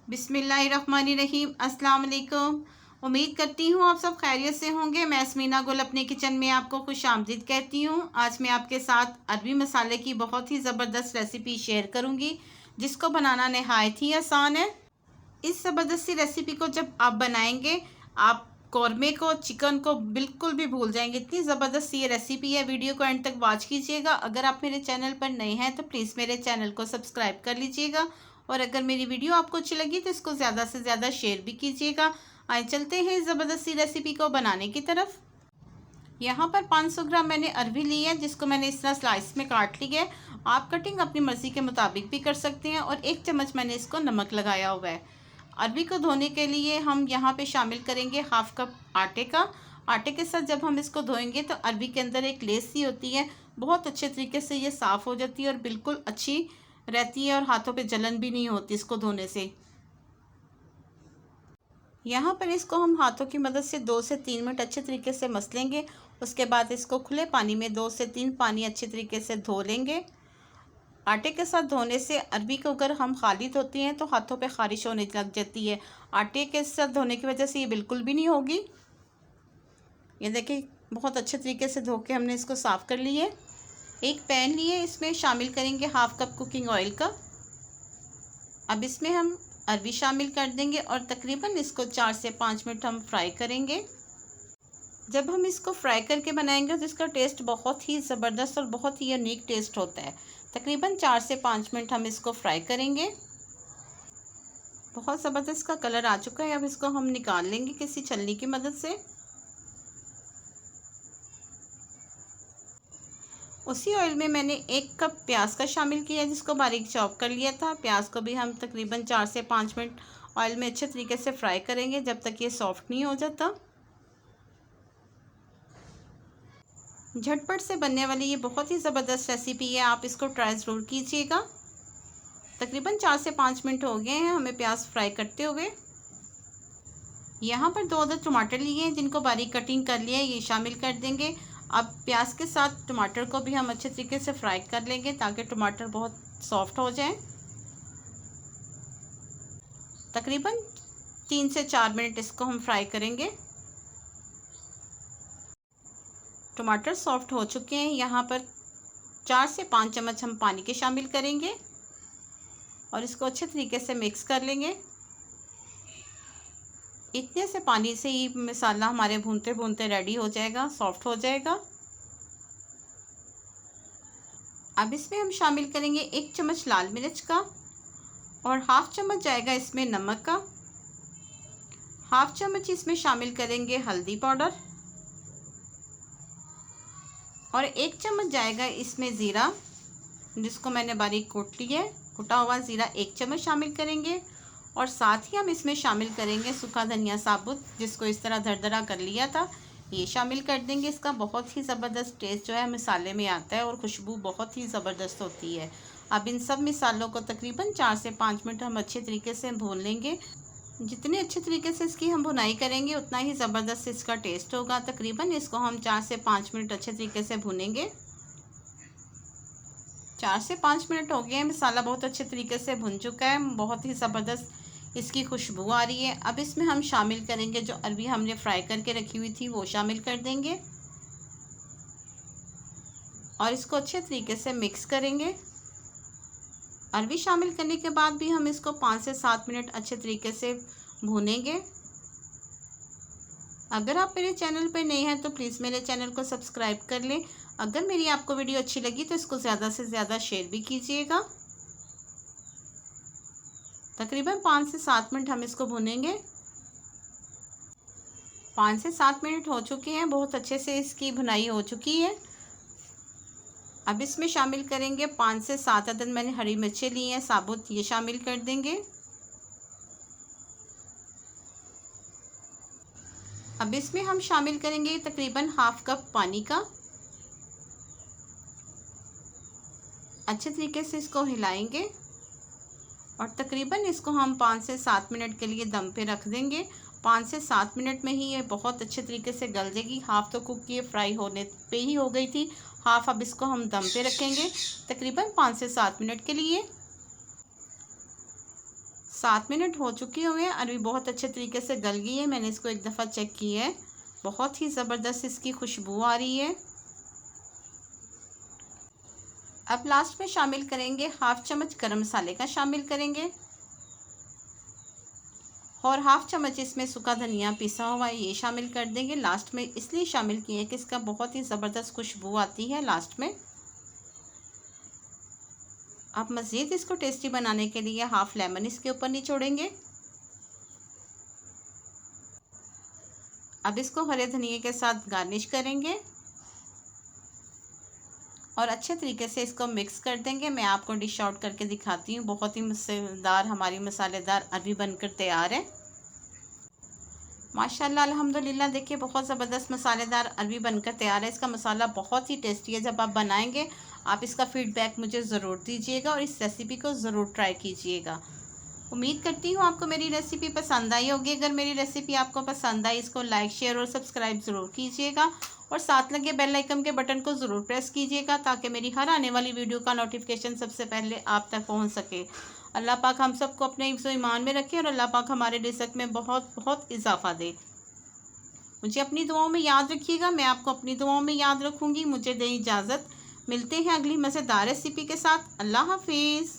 बिस्मिल्लाहिर्रहमानिर्रहीम। अस्सलाम वालेकुम। उम्मीद करती हूँ आप सब खैरियत से होंगे। मैं स्मीना गुल अपने किचन में आपको खुशामदीद कहती हूँ। आज मैं आपके साथ अरबी मसाले की बहुत ही ज़बरदस्त रेसिपी शेयर करूँगी, जिसको बनाना नहायत ही आसान है। इस ज़बरदस्ती रेसिपी को जब आप बनाएंगे, आप कौरमे को, चिकन को बिल्कुल भी भूल जाएंगे। इतनी ज़बरदस्त ये रेसिपी है। वीडियो को एंड तक वॉच कीजिएगा। अगर आप मेरे चैनल पर नए हैं तो प्लीज़ मेरे चैनल को सब्सक्राइब कर लीजिएगा, और अगर मेरी वीडियो आपको अच्छी लगी तो इसको ज़्यादा से ज़्यादा शेयर भी कीजिएगा। आइए चलते हैं इस ज़बरदस्ती रेसिपी को बनाने की तरफ। यहाँ पर 500 ग्राम मैंने अरबी ली है, जिसको मैंने इस तरह स्लाइस में काट लिया है। आप कटिंग अपनी मर्ज़ी के मुताबिक भी कर सकते हैं। और 1 चम्मच मैंने इसको नमक लगाया हुआ है। अरबी को धोने के लिए हम यहाँ पे शामिल करेंगे हाफ़ कप आटे का। आटे के साथ जब हम इसको धोएंगे तो अरबी के अंदर एक लेस सी होती है, बहुत अच्छे तरीके से ये साफ़ हो जाती है और बिल्कुल अच्छी रहती है, और हाथों पे जलन भी नहीं होती इसको धोने से। यहाँ पर इसको हम हाथों की मदद से 2 से 3 मिनट अच्छे तरीके से मस लेंगे। उसके बाद इसको खुले पानी में 2 से 3 पानी अच्छे तरीके से धो लेंगे। आटे के साथ धोने से अरबी को अगर हम खाली धोते हैं तो हाथों पे ख़ारिश होने लग जाती है। आटे के साथ धोने की वजह से ये बिल्कुल भी नहीं होगी। ये देखिए, बहुत अच्छे तरीके से धो के हमने इसको साफ़ कर लिए। एक पैन लिए, इसमें शामिल करेंगे हाफ़ कप कुकिंग ऑयल का। अब इसमें हम अरबी शामिल कर देंगे और तकरीबन इसको 4 से 5 मिनट हम फ्राई करेंगे। जब हम इसको फ्राई करके बनाएंगे तो इसका टेस्ट बहुत ही ज़बरदस्त और बहुत ही यूनिक टेस्ट होता है। तकरीबन 4 से 5 मिनट हम इसको फ्राई करेंगे। बहुत ज़बरदस्त का कलर आ चुका है। अब इसको हम निकाल लेंगे किसी छलनी की मदद से। उसी ऑयल में मैंने 1 कप प्याज का शामिल किया, जिसको बारीक चॉप कर लिया था। प्याज को भी हम तकरीबन 4 से 5 मिनट ऑयल में अच्छे तरीके से फ्राई करेंगे, जब तक ये सॉफ्ट नहीं हो जाता। झटपट से बनने वाली ये बहुत ही ज़बरदस्त रेसिपी है, आप इसको ट्राई ज़रूर कीजिएगा। तकरीबन 4 से 5 मिनट हो गए हैं हमें प्याज फ्राई करते हुए। यहाँ पर 2 अदद टमाटर लिए हैं, जिनको बारीक कटिंग कर लिया है, ये शामिल कर देंगे। अब प्याज के साथ टमाटर को भी हम अच्छे तरीके से फ्राई कर लेंगे, ताकि टमाटर बहुत सॉफ्ट हो जाए। तकरीबन 3 से 4 मिनट इसको हम फ्राई करेंगे। टमाटर सॉफ्ट हो चुके हैं। यहाँ पर 4 से 5 चम्मच हम पानी के शामिल करेंगे और इसको अच्छे तरीके से मिक्स कर लेंगे। इतने से पानी से ही मसाला हमारे भूनते भूनते रेडी हो जाएगा, सॉफ्ट हो जाएगा। अब इसमें हम शामिल करेंगे 1 चम्मच लाल मिर्च का, और हाफ़ चम्मच जाएगा इसमें नमक का। हाफ़ चम्मच इसमें शामिल करेंगे हल्दी पाउडर, और 1 चम्मच जाएगा इसमें ज़ीरा, जिसको मैंने बारीक कूट लिया है। कुटा हुआ ज़ीरा 1 चम्मच शामिल करेंगे, और साथ ही हम इसमें शामिल करेंगे सूखा धनिया साबुत, जिसको इस तरह दरदरा कर लिया था, ये शामिल कर देंगे। इसका बहुत ही ज़बरदस्त टेस्ट जो है मसाले में आता है, और खुशबू बहुत ही ज़बरदस्त होती है। अब इन सब मसालों को तकरीबन 4 से 5 मिनट हम अच्छे तरीके से भून लेंगे। जितने अच्छे तरीके से इसकी हम भुनाई करेंगे, उतना ही ज़बरदस्त इसका टेस्ट होगा। तकरीबन इसको हम 4 से 5 मिनट अच्छे तरीके से भुनेंगे। 4 से 5 मिनट हो गए हैं, मसाला बहुत अच्छे तरीके से भुन चुका है, बहुत ही ज़बरदस्त इसकी खुशबू आ रही है। अब इसमें हम शामिल करेंगे जो अरबी हमने फ्राई करके रखी हुई थी, वो शामिल कर देंगे और इसको अच्छे तरीके से मिक्स करेंगे। अरबी शामिल करने के बाद भी हम इसको 5 से 7 मिनट अच्छे तरीके से भूनेंगे। अगर आप मेरे चैनल पर नए हैं तो प्लीज़ मेरे चैनल को सब्सक्राइब कर लें। अगर मेरी आपको वीडियो अच्छी लगी तो इसको ज़्यादा से ज़्यादा शेयर भी कीजिएगा। तकरीबन 5 से 7 मिनट हम इसको भूनेंगे। 5 से 7 मिनट हो चुके हैं, बहुत अच्छे से इसकी भुनाई हो चुकी है। अब इसमें शामिल करेंगे 5 से 7 अदद मैंने हरी मिर्चें ली हैं साबुत, ये शामिल कर देंगे। अब इसमें हम शामिल करेंगे तकरीबन हाफ़ कप पानी का। अच्छे तरीके से इसको हिलाएंगे और तकरीबन इसको हम 5 से 7 मिनट के लिए दम पे रख देंगे। 5 से 7 मिनट में ही ये बहुत अच्छे तरीके से गल जाएगी। हाफ़ तो कुक ये फ्राई होने पे ही हो गई थी, हाफ़ अब इसको हम दम पे रखेंगे तकरीबन 5 से 7 मिनट के लिए। 7 मिनट हो चुके हुए हैं। अरबी बहुत अच्छे तरीके से गल गई है। मैंने इसको एक दफ़ा चेक किया है। बहुत ही ज़बरदस्त इसकी खुशबू आ रही है। अब लास्ट में शामिल करेंगे 1/2 चम्मच गरम मसाले का शामिल करेंगे और 1/2 चम्मच इसमें सूखा धनिया पिसा हुआ है ये शामिल कर देंगे। लास्ट में इसलिए शामिल किए कि इसका बहुत ही ज़बरदस्त खुशबू आती है लास्ट में। आप मज़ीद इसको टेस्टी बनाने के लिए 1/2 लेमन इसके ऊपर निचोड़ेंगे। अब इसको हरे धनिए के साथ गार्निश करेंगे और अच्छे तरीके से इसको मिक्स कर देंगे। मैं आपको डिश आउट करके दिखाती हूँ। बहुत ही मज़ेदार हमारी मसालेदार अरबी बनकर तैयार है। माशाल्लाह अल्हम्दुलिल्लाह, देखिए बहुत ज़बरदस्त मसालेदार अरबी बनकर तैयार है। इसका मसाला बहुत ही टेस्टी है। जब आप बनाएंगे आप इसका फ़ीडबैक मुझे ज़रूर दीजिएगा और इस रेसिपी को ज़रूर ट्राई कीजिएगा। उम्मीद करती हूँ आपको मेरी रेसिपी पसंद आई होगी। अगर मेरी रेसिपी आपको पसंद आई इसको लाइक शेयर और सब्सक्राइब ज़रूर कीजिएगा और साथ लगे बेल आइकन के बटन को ज़रूर प्रेस कीजिएगा ताकि मेरी हर आने वाली वीडियो का नोटिफिकेशन सबसे पहले आप तक पहुँच सके। अल्लाह पाक हम सबको अपने हिफ्ज़ ईमान में रखे और अल्लाह पाक हमारे रिज़्क़ में बहुत बहुत इजाफ़ा दे। मुझे अपनी दुआओं में याद रखिएगा। मैं आपको अपनी दुआओं में याद रखूँगी। मुझे दें इजाज़त। मिलते हैं अगली मज़ेदार रेसिपी के साथ। अल्लाह हाफिज़।